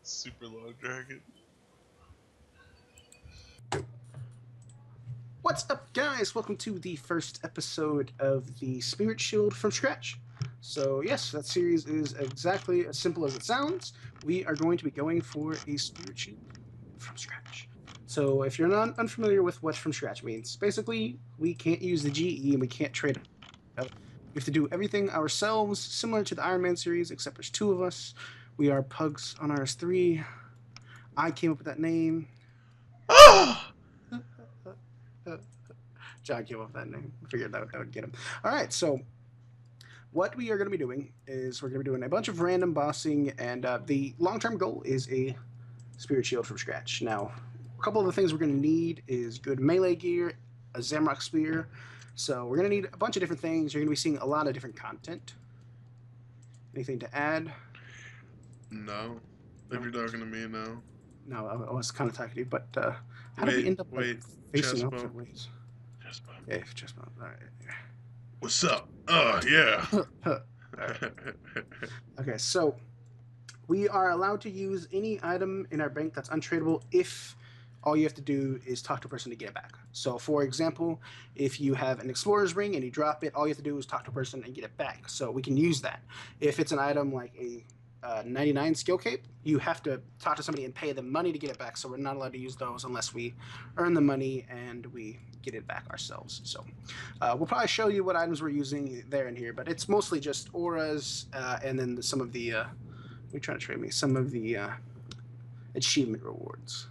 Super long dragon. What's up, guys? Welcome to the first episode of the Spirit Shield from scratch. So, yes, that series is exactly as simple as it sounds. We are going to be going for a Spirit Shield from scratch. So, if you're not unfamiliar with what from scratch means, basically, we can't use the GE and we can't trade it. We have to do everything ourselves, similar to the Iron Man series, except there's two of us. We are pugs on RS3. I came up with that name. Oh! John came up with that name. I figured that would get him. All right, so what we are going to be doing is we're going to be doing a bunch of random bossing, and the long-term goal is a Spirit Shield from scratch. Now, a couple of the things we're going to need is good melee gear, a Zamrock Spear. So we're going to need a bunch of different things. You're going to be seeing a lot of different content. Anything to add? No. If you're talking to me, no. No, I was kind of talking to you, but how did we end up facing opposite ways? Chest bump. Okay, chest bump. All right. What's up? Oh, yeah. Right. Okay, so we are allowed to use any item in our bank that's untradeable if all you have to do is talk to a person to get it back. So, for example, if you have an explorer's ring and you drop it, all you have to do is talk to a person and get it back. So we can use that. If it's an item like a 99 skill cape, you have to talk to somebody and pay them money to get it back. So we're not allowed to use those unless we earn the money and we get it back ourselves. So we'll probably show you what items we're using there and here, but it's mostly just auras and then some of the we try to trade me some of the achievement rewards.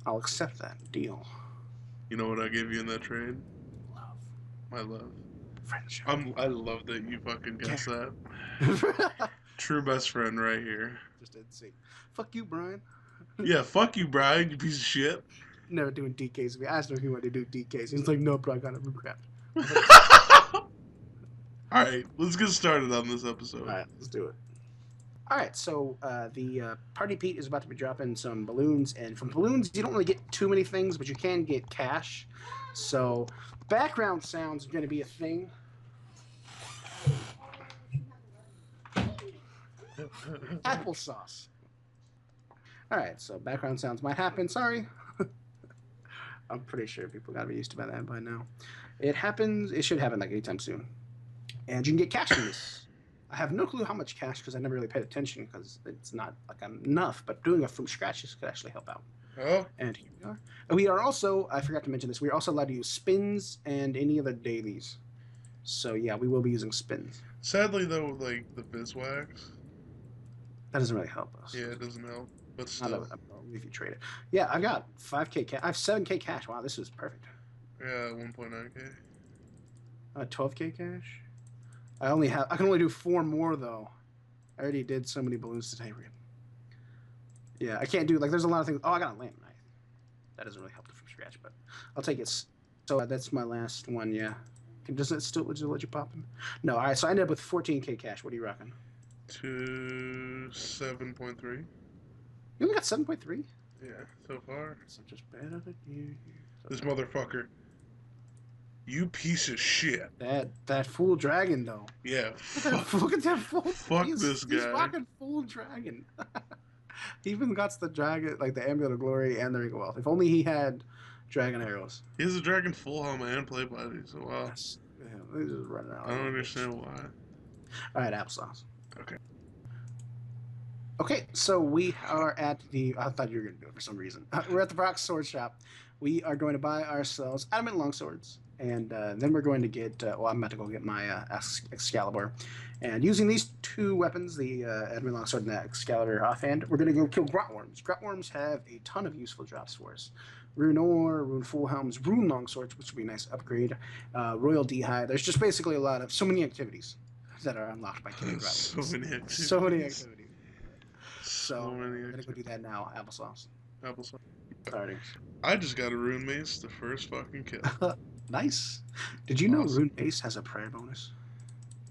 I'll accept that deal. You know what I gave you in that trade? Love. My love. Friendship. I love that you fucking guessed that. Just True best friend right here. didn't see. Fuck you, Brian. Yeah, fuck you, Brian, you piece of shit. Never doing DKs. We asked him if he wanted to do DKs. He's like, no, bro, I got a room craft. Alright, let's get started on this episode. Alright, let's do it. Alright, so the Party Pete is about to be dropping some balloons, and from balloons you don't really get too many things, but you can get cash. So background sounds are going to be a thing. Applesauce. Alright, so background sounds might happen. Sorry. I'm pretty sure people got to be used to that by now. It happens. It should happen like anytime soon. And you can get cash from this. I have no clue how much cash because I never really paid attention because it's not like enough. But doing it from scratch could actually help out. Oh? And here we are. And we are also, I forgot to mention this, we are also allowed to use spins and any other dailies. So yeah, we will be using spins. Sadly, though, like, the Bizwax. That doesn't really help us. Yeah, it doesn't help. But Not still. if you trade it. Yeah, I've got 5K cash. I have 7K cash. Wow, this is perfect. Yeah, 1.9k. 12K cash. I can only do 4 more though. I already did so many balloons today. Yeah, I can't do like. There's a lot of things. Oh, I got a lamp knife. That doesn't really help from scratch, but I'll take it. So that's my last one. Yeah. Does it still let you pop in? No. All right. So I ended up with 14K cash. What are you rocking? To 7.3. You only got 7.3. Yeah, so far. So just better than you. This motherfucker. You piece of shit. That full dragon though. Yeah. Look at that full. Fuck this guy. He's rocking full dragon. He even got the dragon, like the Amulet of Glory and the Ring of Wealth. If only he had dragon arrows. He has a dragon full helmet and play body, so wow. Yes. Yeah, he's just running out. I don't understand why. All right, applesauce. Okay. Okay, so we are at the. I thought you were going to do it for some reason. We're at the Brock Sword Shop. We are going to buy ourselves adamant longswords, and then we're going to get. Well, I'm about to go get my Excalibur, and using these two weapons, the adamant longsword and the Excalibur offhand, we're going to go kill grotworms. Grotworms have a ton of useful drops for us. Rune ore, rune full helms, rune longswords, which would be a nice upgrade. Royal D'hide. There's just basically so many activities that are unlocked by killing grotworms. So many activities. So many activities. So many we're gonna go do that now. Applesauce. Applesauce. Alrighty. I just got a rune mace the first fucking kill. Nice. Did you know Rune Mace has a prayer bonus?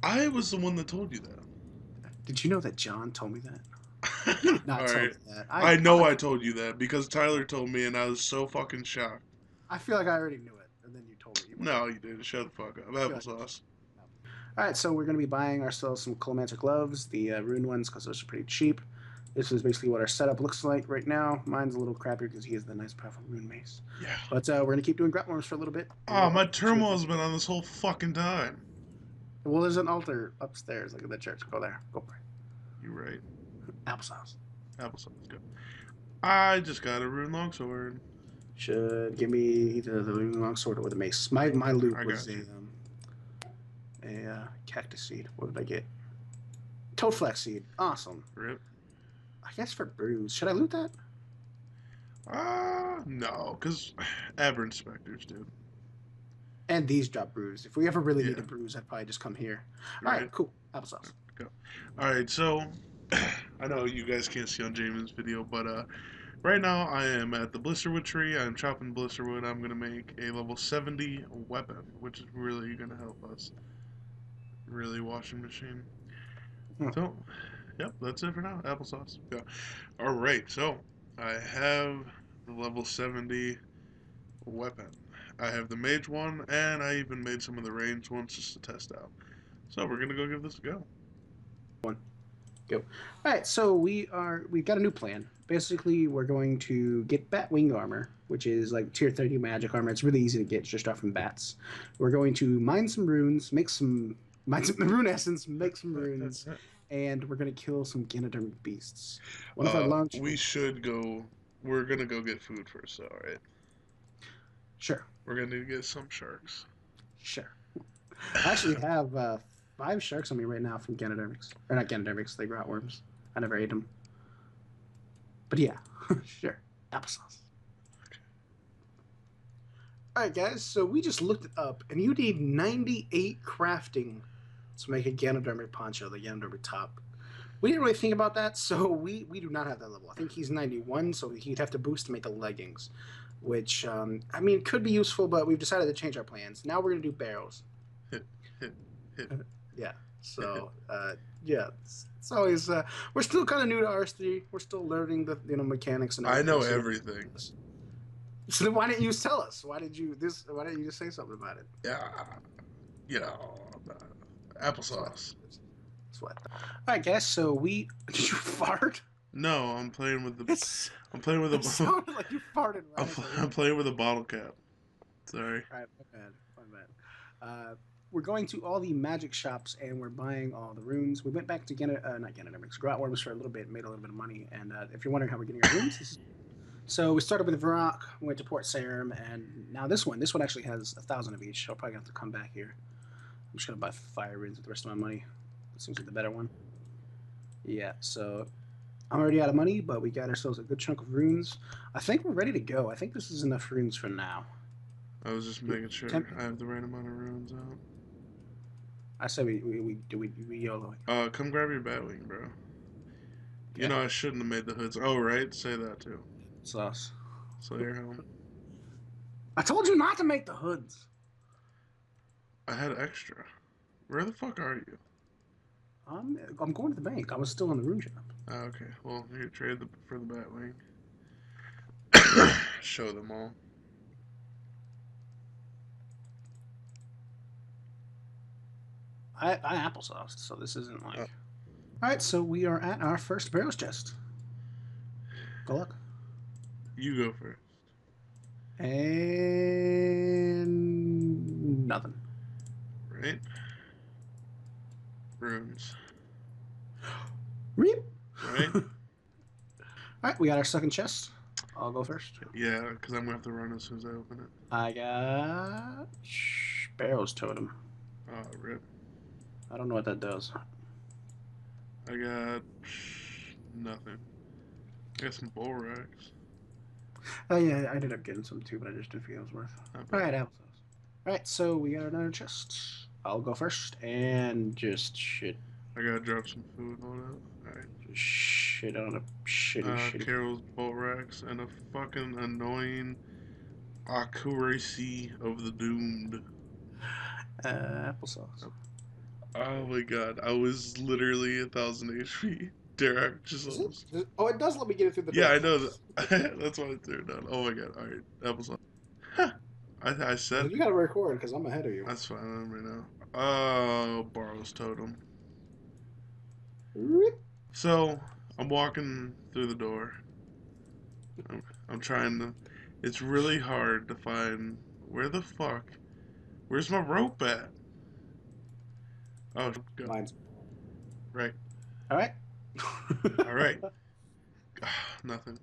I was the one that told you that. Did you know that John told me that? You did not tell me that. I know I told you that because Tyler told me and I was so fucking shocked. I feel like I already knew it, and then you told me. No, you didn't. Shut the fuck up. Applesauce. All right, so we're going to be buying ourselves some Colomancer gloves, the rune ones, because those are pretty cheap. This is basically what our setup looks like right now. Mine's a little crappy because he has the nice, powerful rune mace. Yeah. But we're going to keep doing grot worms for a little bit. Oh, my turmoil's been on this whole fucking time. Well, there's an altar upstairs. Look at the church. Go there. Go for it. You're right. Applesauce. Applesauce, go. I just got a rune longsword. Should give me either the rune longsword or the mace. My loot was a cactus seed. What did I get? Toadflax seed. Awesome. Rip. I guess for brews. Should I loot that? No, because aberrant specters, dude. And these drop brews. If we ever really need a brews, I'd probably just come here. All right, cool. Applesauce. Go. All right, so I know you guys can't see on Jamian's video, but right now I am at the blisterwood tree. I'm chopping blisterwood. I'm gonna make a level 70 weapon, which is really gonna help us. Really washing machine. So, yep, that's it for now. Applesauce. Go. All right, so I have the level 70 weapon. I have the mage one, and I even made some of the ranged ones just to test out. So we're gonna go give this a go. Go. All right, so we've got a new plan. Basically, we're going to get bat wing armor, which is like tier 30 magic armor. It's really easy to get just off from bats. We're going to mine some runes, mine some rune essence, make some runes, and we're gonna kill some Ganodermic beasts. One of our long. We should go. We're gonna go get food first, though, right? Sure. We're gonna need to get some sharks. Sure. I actually have 5 sharks on me right now from Ganodermics. Or not Ganodermics, they grot worms. I never ate them. But yeah, sure. Applesauce. Okay. Alright guys, so we just looked it up, and you need 98 crafting to make a Ganodermic poncho, the Ganodermic top. We didn't really think about that, so we do not have that level. I think he's 91, so he'd have to boost to make the leggings. Which, I mean, could be useful, but we've decided to change our plans. Now we're going to do barrels. Yeah, so, yeah, it's always, we're still kind of new to RS3. We're still learning the, mechanics and everything. I know everything. So then why didn't you tell us? Why didn't you just say something about it? Yeah, applesauce. Sweat. All right, guys, so did you fart? No, I'm playing with the. It sounded like you farted. Right I'm playing with a bottle cap. Sorry. All right, my bad. We're going to all the magic shops and we're buying all the runes. We went back to not Ganodermics, grot worms for a little bit, made a little bit of money. And if you're wondering how we're getting our runes, so we started with Varrock, went to Port Sarum, and now this one actually has 1,000 of each. I'll probably have to come back here. I'm just gonna buy fire runes with the rest of my money. It seems like the better one. Yeah, so I'm already out of money, but we got ourselves a good chunk of runes. I think we're ready to go. I think this is enough runes for now. I was just making sure I have the right amount of runes out. I said we YOLO. Come grab your Batwing, bro. Yeah. You know I shouldn't have made the hoods. Oh, right? Say that too. Sauce. So your helm. I told you not to make the hoods. I had extra. Where the fuck are you? I'm going to the bank. I was still in the rune shop. Oh, okay. Well, here, trade for the Batwing. Show them all. I applesauce, so this isn't like... Alright, so we are at our first barrels chest. Good luck. You go first. And... nothing. Right. Runes. Reap! Right? Alright, we got our second chest. I'll go first. Yeah, because I'm going to have to run as soon as I open it. I got... Barrels totem. Oh, rip. I don't know what that does. I got... nothing. I got some bull racks. Oh yeah, I ended up getting some too, but I just didn't feel it was worth. Alright, applesauce. Alright, so we got another chest. I'll go first, and just shit. I gotta drop some food, hold up. Alright. Shit on a shitty. Carol's bolt racks and a fucking annoying accuracy of the doomed. Applesauce. Oh my god, I was literally 1,000 HP. Derek just oh, it does let me get it through the door. Yeah, I know that. That's why I threw it down. Oh my god, alright, applesauce. I said... You gotta record, because I'm ahead of you. That's fine, right now. Borrow's totem. So, I'm walking through the door. I'm trying to. It's really hard to find. Where the fuck? Where's my rope at? Oh, go. Mine's Right. all right. Alright. Nothing.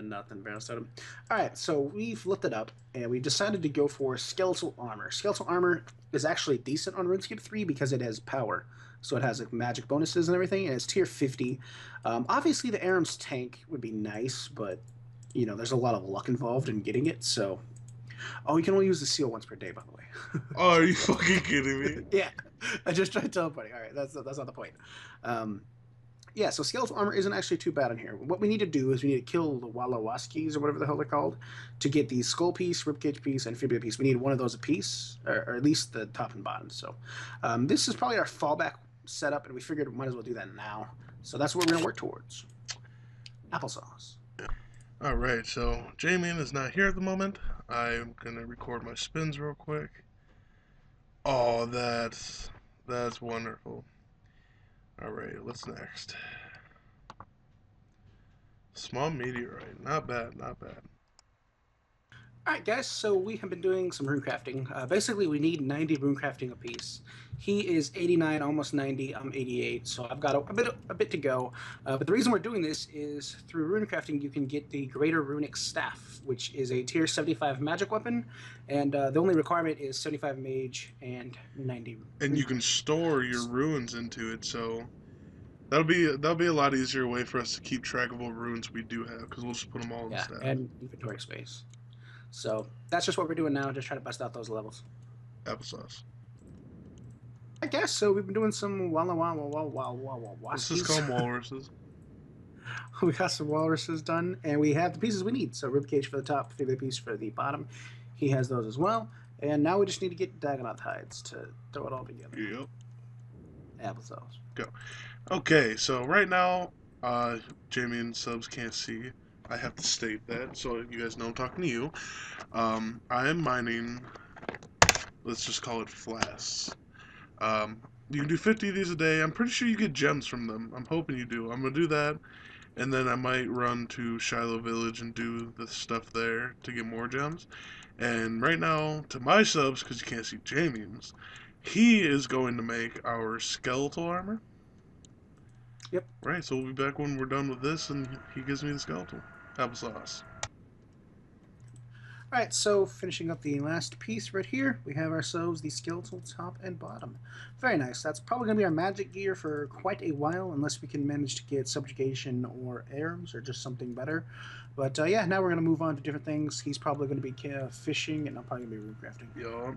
Nothing, Vanos totem. All right, so we've looked it up and we decided to go for skeletal armor. Skeletal armor is actually decent on RuneScape 3 because it has power. So it has like magic bonuses and everything, and it's tier 50. Obviously, the Aram's tank would be nice, but you know, there's a lot of luck involved in getting it. So, oh, you can only use the seal once per day, by the way. Oh, are So, you fucking kidding me? yeah, I just tried teleporting. All right, that's not the point. Um, yeah, so skeletal armor isn't actually too bad in here. What we need to do is we need to kill the Walawaskis or whatever the hell they're called to get the skull piece, ribcage piece, and fibula piece. We need one of those a piece, or at least the top and bottom. So this is probably our fallback setup, and we figured we might as well do that now. So that's what we're going to work towards. Applesauce. Alright, so Jamian is not here at the moment. I'm gonna record my spins real quick. Oh, that's wonderful. Alright, what's next? Small meteorite. Not bad, not bad. All right, guys. So we have been doing some rune crafting. Basically, we need 90 rune crafting apiece. He is 89, almost 90. I'm 88, so I've got a bit to go. But the reason we're doing this is through rune crafting, you can get the Greater Runic Staff, which is a tier 75 magic weapon, and the only requirement is 75 mage and 90 And rune you can crafting. store your runes into it, so that'll be a lot easier way for us to keep track of what runes we do have, because we'll just put them all in Yeah, staff. and inventory space. So that's just what we're doing now. Just trying to bust out those levels. Applesauce. I guess so. We've been doing some Let's just call waskies. them walruses. We got some walruses done, and we have the pieces we need. So ribcage for the top, fibula piece for the bottom. He has those as well. And now we just need to get Dagonoth hides to throw it all together. Yep. Applesauce. Go. Okay, so right now, Jamie and subs can't see. I have to state that, so you guys know I'm talking to you. I am mining, let's just call it flasks. You can do 50 of these a day. I'm pretty sure you get gems from them. I'm hoping you do. I'm going to do that, and then I might run to Shiloh Village and do the stuff there to get more gems. And right now, to my subs, because you can't see Jamian's, he is going to make our skeletal armor. Yep. Right, so we'll be back when we're done with this, and he gives me the skeletal. Applesauce. All right, so finishing up the last piece right here, we have ourselves the skeletal top and bottom. Very nice. That's probably going to be our magic gear for quite a while, unless we can manage to get subjugation or arms or just something better. But yeah, now we're going to move on to different things. He's probably going to be fishing, and I'm probably going to be rune crafting. Yo.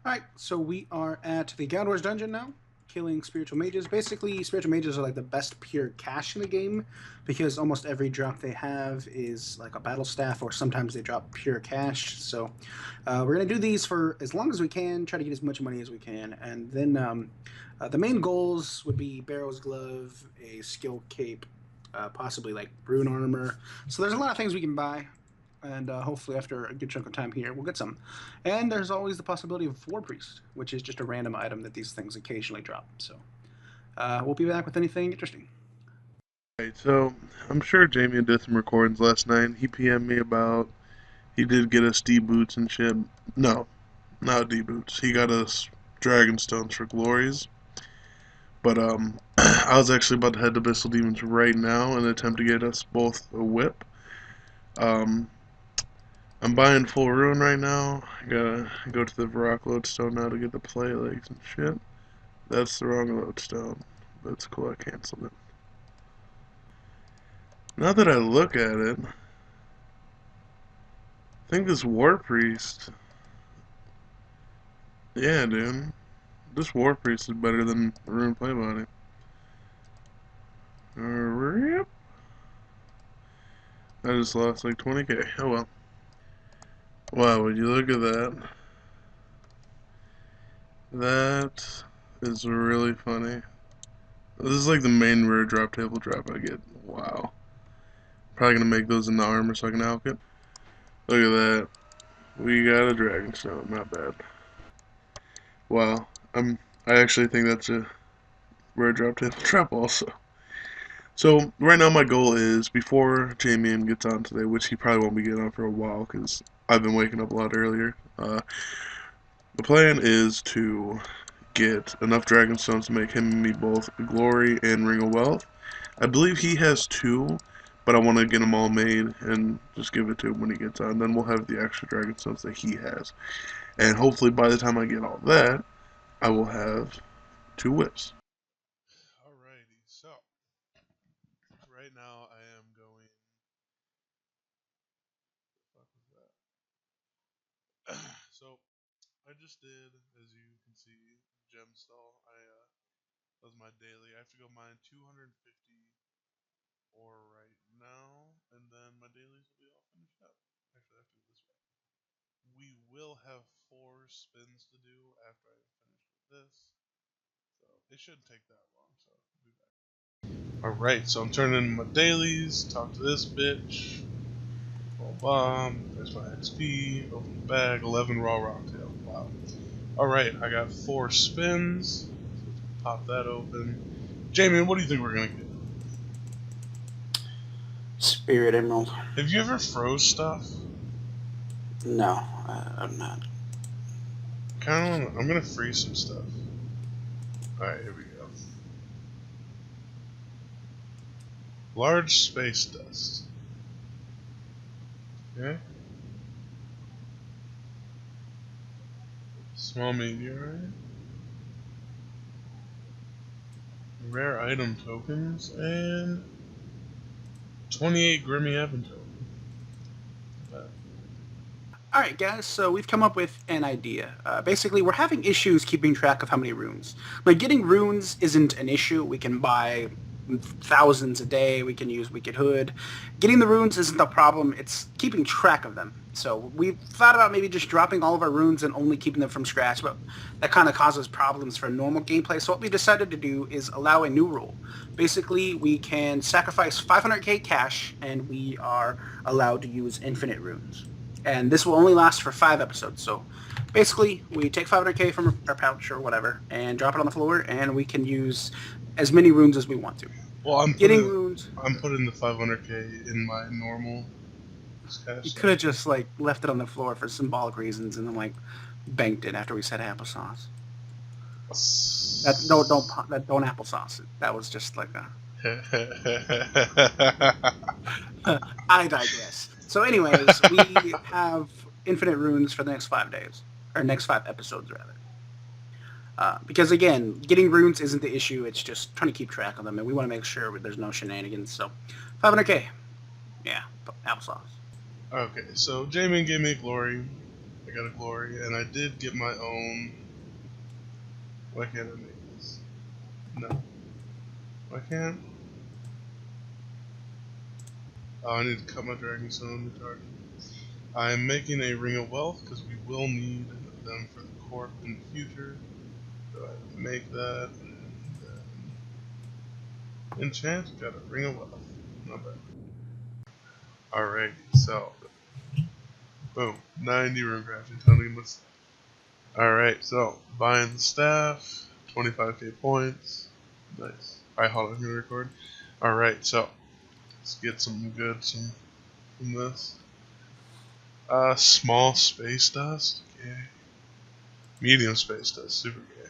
All right, so we are at the God Wars dungeon now, killing spiritual mages. Basically, spiritual mages are like the best pure cash in the game because almost every drop they have is like a battle staff, or sometimes they drop pure cash. So we're gonna do these for as long as we can, try to get as much money as we can, and then the main goals would be Barrow's glove, a skill cape, possibly like rune armor. So there's a lot of things we can buy. And hopefully, after a good chunk of time here, we'll get some. And there's always the possibility of War Priest, which is just a random item that these things occasionally drop. So we'll be back with anything interesting. Right, so I'm sure Jamie did some recordings last night. He PM'd me about he did get us D boots and shit. No, not D boots. He got us dragon stones for glories. But I was actually about to head to Bissell Demons right now in an attempt to get us both a whip. Um, I'm buying full rune right now. I gotta go to the Varrock lodestone now to get the play legs and shit. That's the wrong lodestone. That's cool, I canceled it. Now that I look at it, I think this War Priest. Yeah, dude. This War Priest is better than Rune Playbody. Rip. I just lost like 20k. Oh well. Wow, would you look at that? That is really funny. This is like the main rare drop table drop I get. Wow. Probably gonna make those in the armor so I can outfit. Look at that. We got a dragon stone, not bad. Wow, I actually think that's a rare drop table trap also. So right now my goal is before Jamian gets on today, which he probably won't be getting on for a while because I've been waking up a lot earlier. The plan is to get enough dragon stones to make him and me both glory and ring of wealth. I believe he has two, but I want to get them all made and just give it to him when he gets on. Then we'll have the extra dragon stones that he has, and hopefully by the time I get all that, I will have two whips. Alrighty, so right now I am going. What the fuck was that? So I just did, as you can see, gem stall. That was my daily. I have to go mine 250 ore right now, and then my dailies will be all finished up. Actually, I have to go this way. We will have 4 spins to do after I finish with this, so it shouldn't take that long. So I'll be back. Alright, so I'm turning in my dailies, talk to this bitch, full bomb, there's my XP, open the bag, 11 raw rocktail, wow. Alright, I got 4 spins, pop that open. Jamian, what do you think we're gonna get? Spirit Emerald. Have you ever froze stuff? No, I'm not. Kinda wanna, I'm gonna freeze some stuff. Alright, here we go. Large space dust. Okay. Small meteorite. Rare item tokens, and 28 Grimmy Evan tokens. All right, guys. So we've come up with an idea. Basically, we're having issues keeping track of how many runes. Like getting runes isn't an issue. We can buy thousands a day. We can use Wicked Hood. Getting the runes isn't the problem. It's keeping track of them. So we thought about maybe just dropping all of our runes and only keeping them from scratch, but that kind of causes problems for normal gameplay. So what we decided to do is allow a new rule. Basically, we can sacrifice 500k cash, and we are allowed to use infinite runes, and this will only last for 5 episodes. So basically, we take 500k from our pouch or whatever and drop it on the floor, and we can use as many runes as we want to. Well, Getting runes, I'm putting the 500k in my normal you cash. could have just like left it on the floor for symbolic reasons and then like banked it after we said applesauce. That don't applesauce it. That was just like a. I digress. So, anyways, we have infinite runes for the next 5 days, or next 5 episodes rather. Because again, getting runes isn't the issue. It's just trying to keep track of them, and we want to make sure there's no shenanigans. So, 500k, yeah, applesauce. Okay, so Jamin gave me a glory. I got a glory, and I did get my own. Why can't I make this? No. Why can't? Oh, I need to cut my dragon stone retarded. I'm making a ring of wealth because we will need them for the corp in the future. So I make that. And enchant, got a ring of wealth. Not bad. Alrighty, so boom, 90 rune crafting. Time to get my stuff. Alright, so buying the staff, 25k points. Nice. Alright, hold on, I'm gonna record. Alright, so let's get some from this. Small space dust, okay. Medium space dust, super gay.